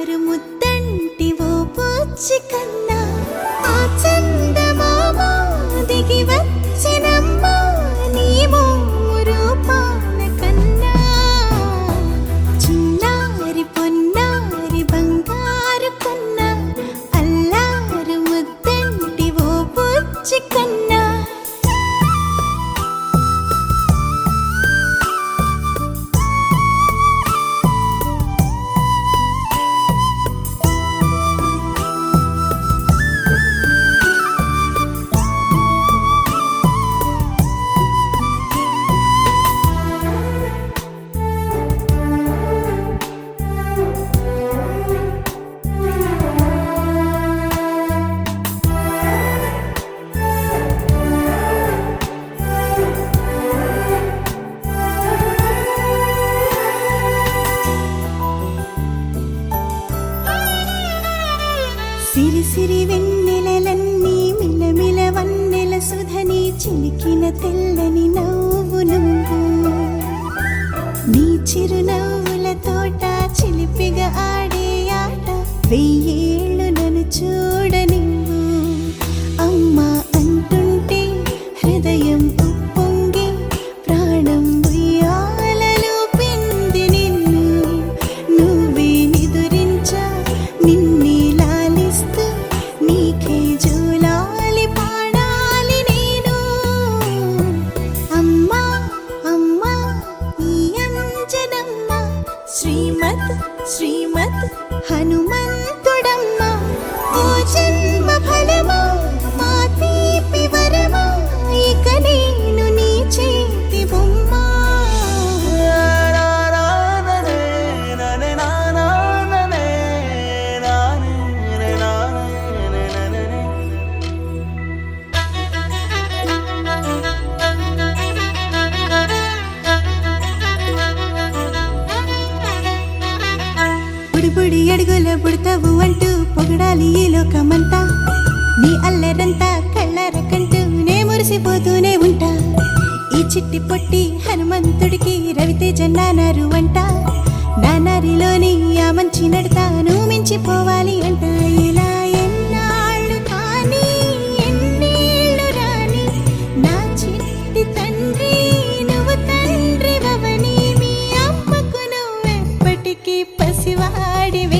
చిన్నారు ముద్దంటి ఓ పూచి కన్నా ఆ చందమామ దిగి వచ్చినమ్మా నీ మోము రూపాన కన్నా చిన్నారి పొన్నారి బంగారు కన్నా అల్లారు ముద్దంటి ఓ పూచి కన్నా సిరి సిరి వెన్నెలలన్నీ మిలమిల వన్నెల సుధని చిలికిన తెల్లని నవ్వు నువ్వు నీ చిరునవ్వుల తోట చిలిపిగా ఆడే ఆట వెయ్యేళ్ళు నన్ను చూడనివ్వు అమ్మా అంటుంటే హృదయం ఉప్పొంగి ప్రాణం ఉయ్యాలలో పిండి నిన్ను నువ్వే నిదురించా నిన్నే నీకే జూలాలి పాడాలి నేను అమ్మా అమ్మా ఈ అంజనమ్మ శ్రీమత్ శ్రీమత్ హనుమంతుడమ్మ ఓ జన్మ ఫలమా మా తీపి వరమా ఇక నేను నీ చేతి బొమ్మ బుడి అడుగుల పుడతావు అంటూ పొగడాలి ఈ లోకమంతా నీ అల్లరంతా కళ్ళరకంటూ నే మురిసిపోతూనే ఉంటా ఈ చిట్టి పొట్టి హనుమంతుడికి రవితేజ నానారు అంట నానారిలోని ఆ మంచి నడతాను మించిపోవాలి అంట ఇలా ఎన్నాళ్ళు కానీ ఎన్నేళ్ళు రాని నా చిట్టి తండ్రి నువ్వు తండ్రి వవని మీ అమ్మకు నువ్వెప్పటికీ పసివాడివే